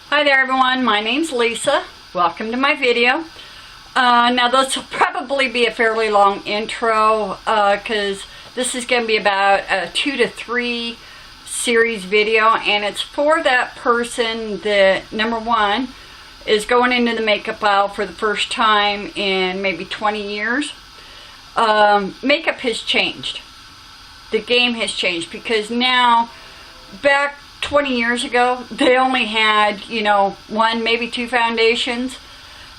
Hi there everyone, my name's Lisa. Welcome to my video. Now this will probably be a fairly long intro because this is going to be about a 2 to 3 series video, and it's for that person that, number one, is going into the makeup aisle for the first time in maybe 20 years. Makeup has changed. The game has changed because now, back 20 years ago, they only had, one, maybe two foundations.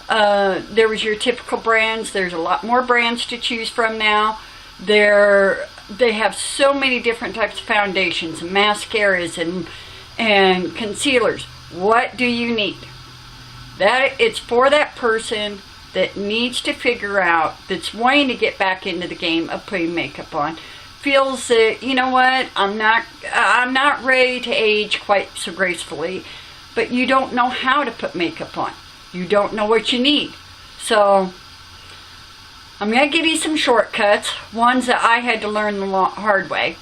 There was your typical brands. There's a lot more brands to choose from now. They have so many different types of foundations, and mascaras, and concealers. What do you need? It's for that person that needs to figure out, that's wanting to get back into the game of putting makeup on. Feels that, you know what, I'm not ready to age quite so gracefully, but you don't know how to put makeup on. You don't know what you need. So I'm going to give you some shortcuts, ones that I had to learn the hard way,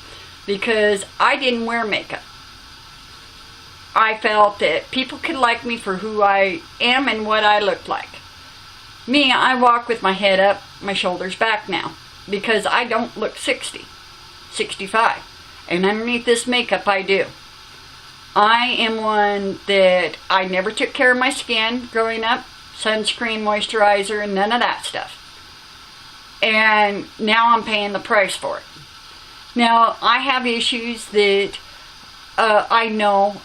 because I didn't wear makeup. I felt that people could like me for who I am and what I look like. Me, I walk with my head up, my shoulders back now, because I don't look 60. 65, and underneath this makeup I do. I am one that I never took care of my skin growing up. Sunscreen, moisturizer, and none of that stuff. And now I'm paying the price for it. Now I have issues that I know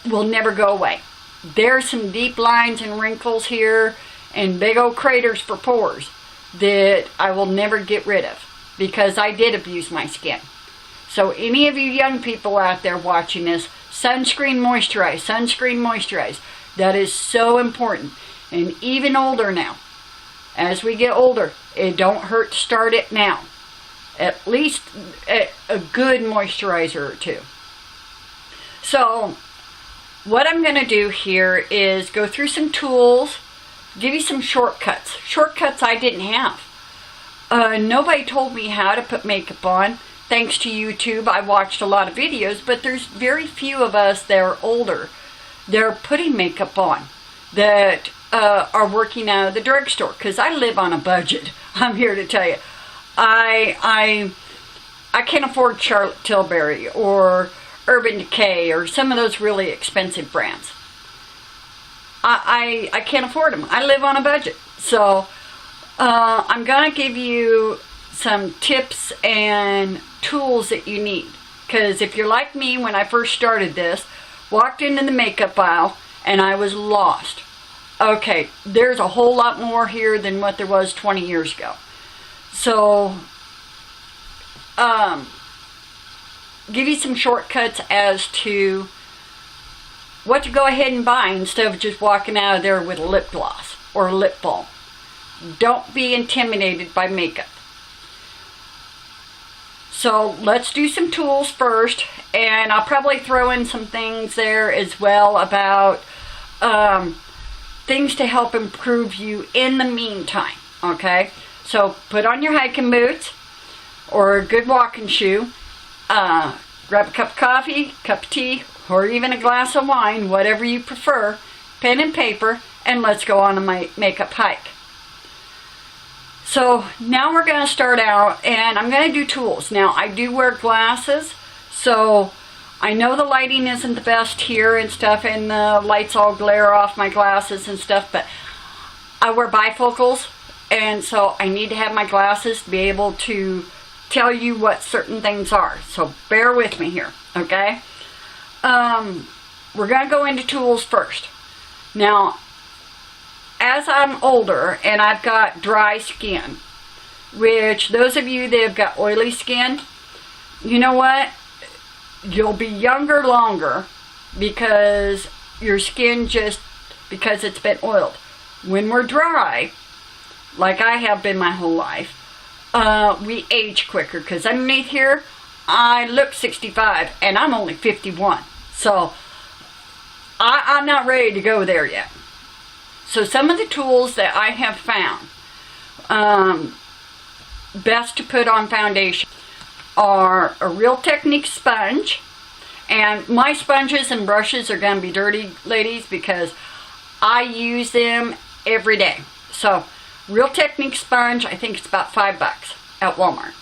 will never go away. There's some deep lines and wrinkles here and big old craters for pores that I will never get rid of, because I did abuse my skin. So any of you young people out there watching this, sunscreen, moisturize, sunscreen, moisturize. That is so important. And even older now, as we get older, it don't hurt to start it now. At least a good moisturizer or two. So what I'm going to do here is go through some tools, give you some shortcuts. Shortcuts I didn't have. Nobody told me how to put makeup on. Thanks to YouTube, I watched a lot of videos, but there's very few of us that are older that are putting makeup on, that are working out of the drugstore, because I live on a budget. I'm here to tell you. I can't afford Charlotte Tilbury or Urban Decay or some of those really expensive brands. I can't afford them. I live on a budget. So I'm going to give you some tips and tools that you need. Because if you're like me, when I first started this, walked into the makeup aisle and I was lost. Okay, there's a whole lot more here than what there was 20 years ago. So, give you some shortcuts as to what to go ahead and buy instead of just walking out of there with a lip gloss or a lip balm. Don't be intimidated by makeup. So let's do some tools first, and I'll probably throw in some things there as well about things to help improve you in the meantime. Okay, so put on your hiking boots or a good walking shoe. Grab a cup of coffee, cup of tea, or even a glass of wine, whatever you prefer, pen and paper, and let's go on a makeup hike. So now we're going to start out, and I'm going to do tools. Now I do wear glasses, so I know the lighting isn't the best here and stuff, and the lights all glare off my glasses and stuff, but I wear bifocals, and so I need to have my glasses to be able to tell you what certain things are. So bear with me here, okay? We're going to go into tools first. Now, as I'm older and I've got dry skin, which those of you that have got oily skin, you know what? You'll be younger longer because your skin because it's been oiled. When we're dry, like I have been my whole life, we age quicker, because underneath here, I look 65 and I'm only 51. So I'm not ready to go there yet. So some of the tools that I have found best to put on foundation are a Real Technique sponge And my sponges and brushes are going to be dirty, ladies, because I use them every day. So, Real Technique sponge, I think it's about $5 at Walmart.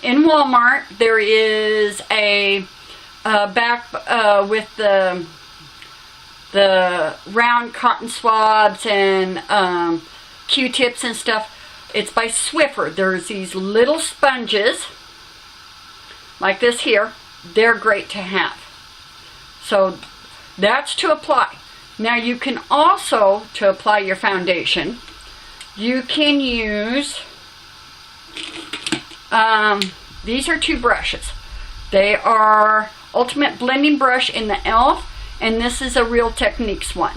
In Walmart, there is a back with the round cotton swabs and Q-tips and stuff. It's by Swiffer. There's these little sponges like this here. They're great to have. So that's to apply. Now you can also, to apply your foundation, you can use, these are 2 brushes. They are Ultimate Blending Brush in the e.l.f. and this is a Real Techniques one.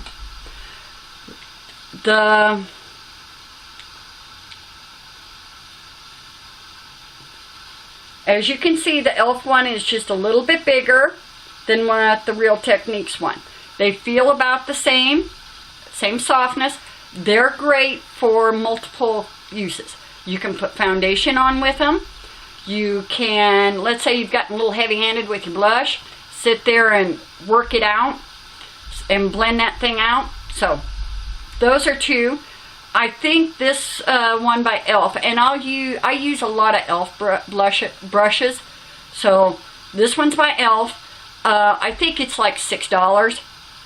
As you can see, the e.l.f. one is just a little bit bigger than what the Real Techniques one. They feel about the same softness. They're great for multiple uses. You can put foundation on with them. You can, let's say you've gotten a little heavy-handed with your blush, sit there and work it out and blend that thing out. So those are 2. I think this one by e.l.f. and I use a lot of e.l.f. brushes. So this one's by e.l.f. I think it's like $6,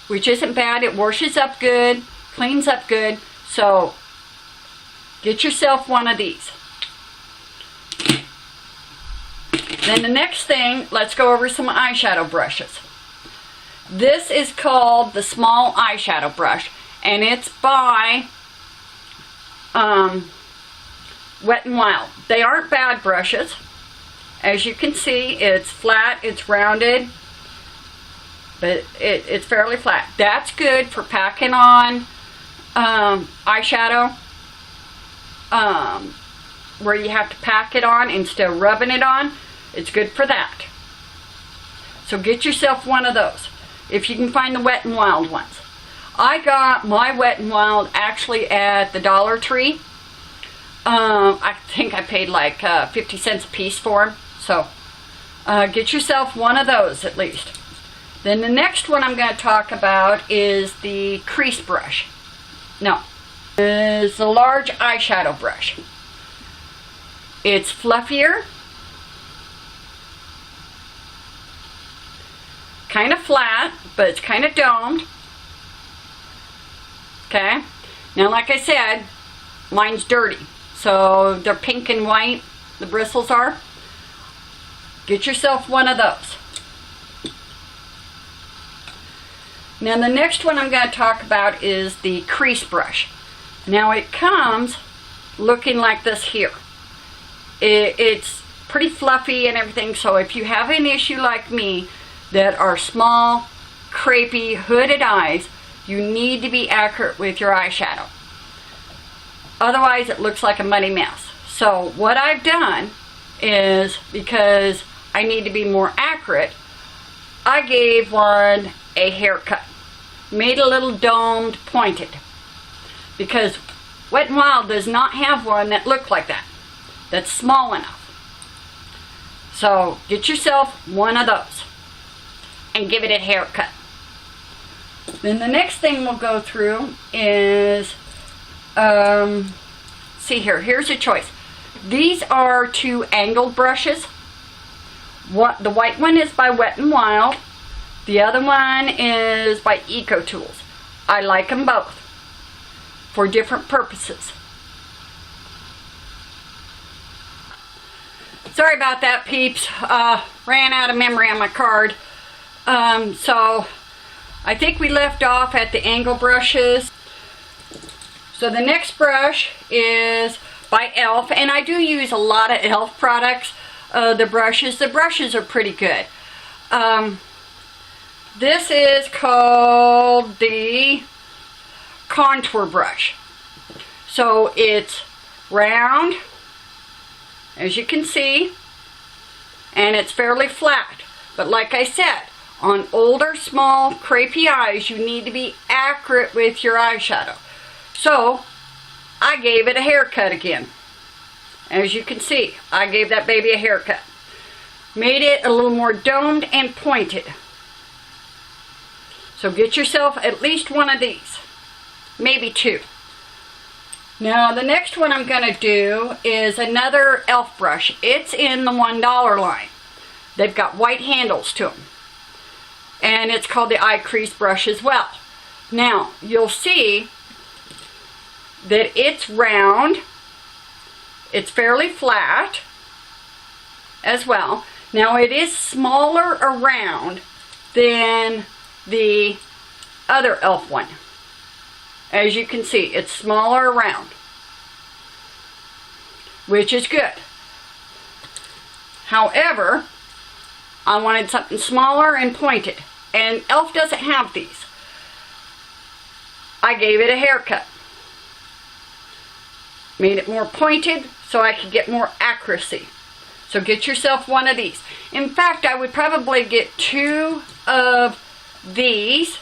which isn't bad. It washes up good, cleans up good. So get yourself one of these. Then the next thing, let's go over some eyeshadow brushes. This is called the Small Eyeshadow Brush, and it's by Wet n Wild. They aren't bad brushes. As you can see, it's flat, it's rounded, but it's fairly flat. That's good for packing on eyeshadow, where you have to pack it on instead of rubbing it on. It's good for that. So get yourself one of those, if you can find the Wet n Wild ones. I got my Wet n Wild actually at the Dollar Tree. I think I paid like 50 cents a piece for them. So get yourself one of those at least. Then the next one I'm going to talk about is the crease brush. No, it's a large eyeshadow brush. It's fluffier, kind of flat, but it's kind of domed. Okay, now like I said, mine's dirty, so they're pink and white, the bristles are. Get yourself one of those. Now the next one I'm going to talk about is the crease brush. Now it comes looking like this here. It's pretty fluffy and everything, so if you have an issue like me that are small, crepey, hooded eyes, you need to be accurate with your eyeshadow. Otherwise it looks like a muddy mess. So what I've done is, because I need to be more accurate, I gave one a haircut. Made a little domed, pointed. Because Wet n Wild does not have one that looked like that. That's small enough. So get yourself one of those and give it a haircut. Then the next thing we'll go through is, see here, here's a choice. These are 2 angled brushes. The white one is by Wet n Wild. The other one is by Eco Tools. I like them both for different purposes. Sorry about that, peeps. Ran out of memory on my card. So I think we left off at the angle brushes. So the next brush is by e.l.f. and I do use a lot of e.l.f. products. The brushes are pretty good. This is called the contour brush. So it's round, as you can see, and it's fairly flat. But like I said, on older, small, crepey eyes, you need to be accurate with your eyeshadow. So I gave it a haircut again. As you can see, I gave that baby a haircut. made it a little more domed and pointed. So get yourself at least one of these, maybe two. Now the next one I'm going to do is another elf brush. It's in the $1 line. They've got white handles to them. And it's called the eye crease brush as well. Now you'll see that it's round. It's fairly flat as well. Now it is smaller around than the other elf one. As you can see, it's smaller around, which is good. However, I wanted something smaller and pointed, and elf doesn't have these. I gave it a haircut. Made it more pointed so I could get more accuracy. So get yourself one of these. In fact, I would probably get two of these.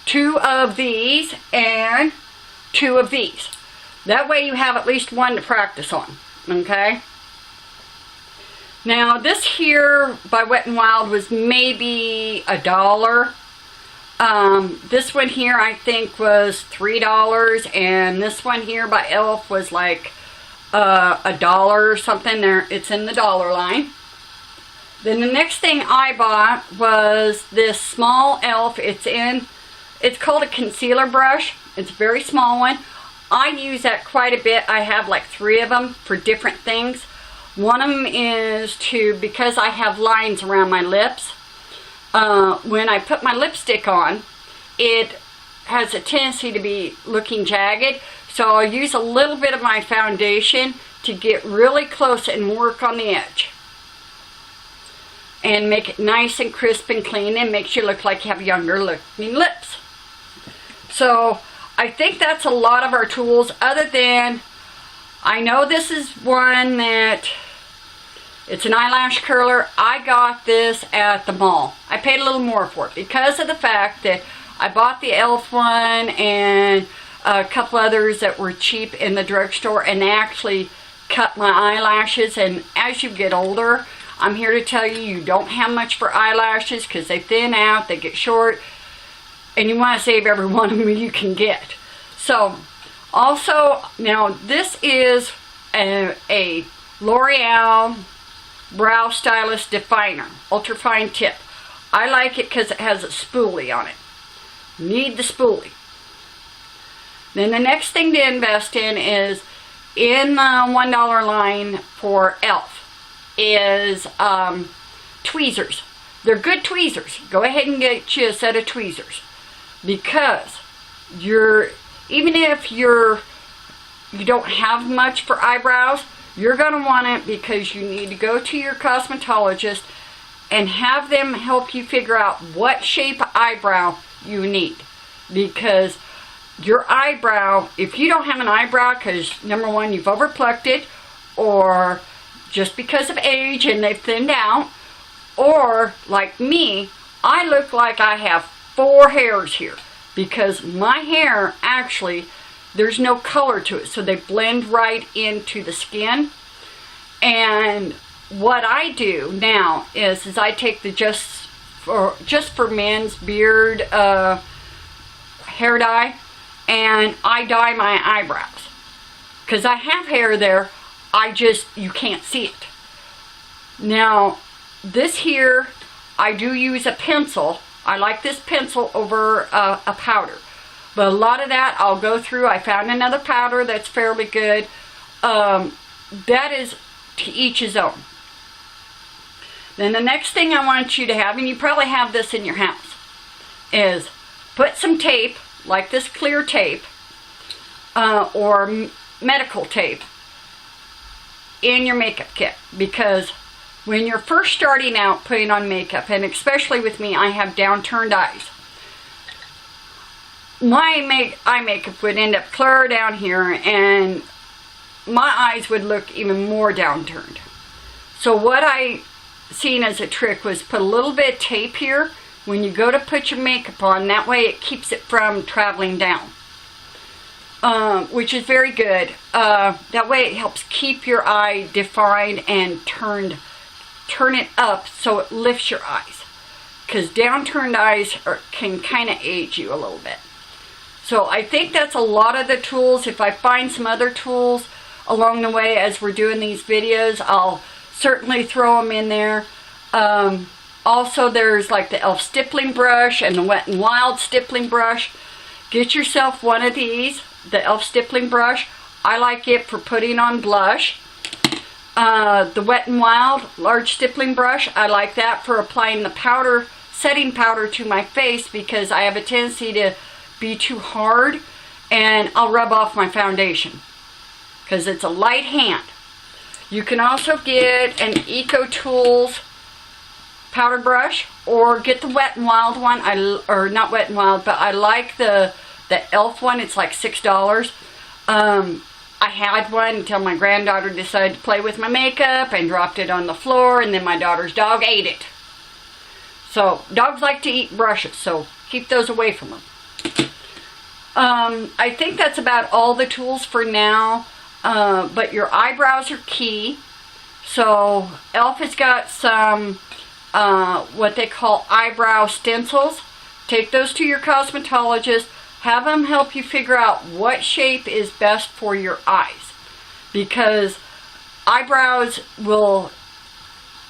Two of these and two of these. That way you have at least one to practice on. Okay? Now this here by Wet n Wild was maybe $1. This one here I think was $3, and this one here by Elf was like $1 or something. There, it's in the dollar line. Then the next thing I bought was this small Elf. It's called a concealer brush. It's a very small one. I use that quite a bit. I have like 3 of them for different things. One of them is because I have lines around my lips. When I put my lipstick on, it has a tendency to be looking jagged. So I'll use a little bit of my foundation to get really close and work on the edge. And make it nice and crisp and clean, and makes you look like you have younger looking lips. So I think that's a lot of our tools, other than, I know this is one that, it's an eyelash curler. I got this at the mall. I paid a little more for it because of the fact that I bought the Elf one and a couple others that were cheap in the drugstore, and they actually cut my eyelashes. And as you get older, I'm here to tell you, you don't have much for eyelashes because they thin out, they get short, and you want to save every one of them you can get. So, also, now this is a L'Oreal Brow Stylist Definer, ultrafine tip. I like it because it has a spoolie on it. Need the spoolie. Then the next thing to invest in is, in the $1 line for Elf, is tweezers. They're good tweezers. Go ahead and get you a set of tweezers, because even if you don't have much for eyebrows, you're going to want it because you need to go to your cosmetologist and have them help you figure out what shape of eyebrow you need. Because your eyebrow, if you don't have an eyebrow because, number one, you've overplucked it, or just because of age and they've thinned out, or like me, I look like I have 4 hairs here, because my hair actually, there's no color to it, so they blend right into the skin. And what I do now is I take the just for men's beard hair dye, and I dye my eyebrows, because I have hair there, you can't see it. Now this here, I do use a pencil. I like this pencil over a powder. But a lot of that I'll go through. I found another powder that's fairly good. That is to each his own. Then the next thing I want you to have, and you probably have this in your house, is put some tape, like this clear tape, or medical tape, in your makeup kit. Because when you're first starting out putting on makeup, and especially with me, I have downturned eyes. My eye makeup would end up clear down here, and my eyes would look even more downturned. So what I seen as a trick was put a little bit of tape here when you go to put your makeup on. That way it keeps it from traveling down. which is very good. That way it helps keep your eye defined and turn it up so it lifts your eyes. Because downturned eyes can kind of age you a little bit. So I think that's a lot of the tools. If I find some other tools along the way as we're doing these videos, I'll certainly throw them in there. Also, there's like the e.l.f. stippling brush and the Wet n Wild stippling brush. Get yourself one of these, the e.l.f. stippling brush. I like it for putting on blush. The Wet n Wild large stippling brush, I like that for applying the powder, setting powder to my face, because I have a tendency to be too hard and I'll rub off my foundation because it's a light hand. You can also get an Eco Tools powder brush or get the Wet n Wild one. Or not Wet n Wild, but I like the e.l.f. one. It's like $6. I had one until my granddaughter decided to play with my makeup and dropped it on the floor, and then my daughter's dog ate it. So dogs like to eat brushes, so keep those away from them. I think that's about all the tools for now, but your eyebrows are key. So e.l.f. has got some what they call eyebrow stencils. Take those to your cosmetologist. Have them help you figure out what shape is best for your eyes, because eyebrows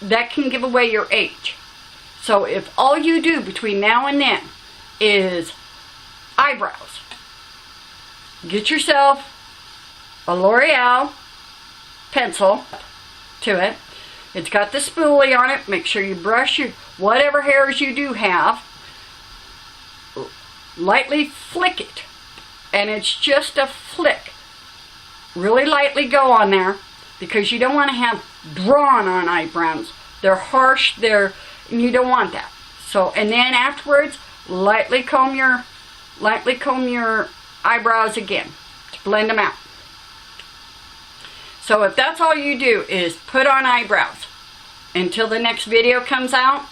that can give away your age. So if all you do between now and then is eyebrows, get yourself a L'Oreal pencil to it. It's got the spoolie on it. Make sure you brush your whatever hairs you do have. Lightly flick it, and it's just a flick. Really lightly go on there, because you don't want to have drawn on eyebrows. They're harsh, and you don't want that. So, and then afterwards, lightly comb your eyebrows again to blend them out. So if that's all you do is put on eyebrows until the next video comes out,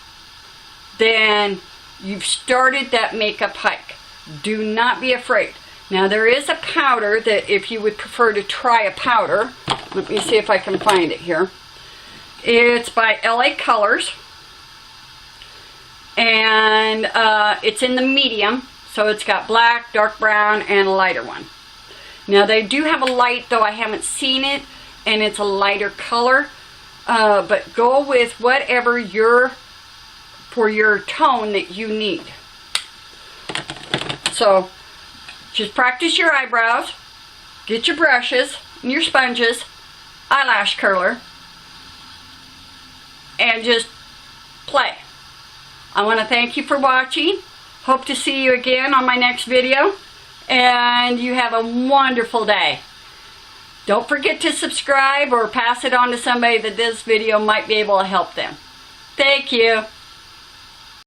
then you've started that makeup hike. Do not be afraid. Now there is a powder that if you would prefer to try a powder, let me see if I can find it here. It's by LA Colors, and it's in the medium, so it's got black, dark brown, and a lighter one. Now they do have a light, though I haven't seen it, and it's a lighter color, but go with whatever for your tone that you need. So just practice your eyebrows, get your brushes and your sponges, eyelash curler, and just play. I want to thank you for watching. Hope to see you again on my next video, and you have a wonderful day. Don't forget to subscribe or pass it on to somebody that this video might be able to help them. Thank you.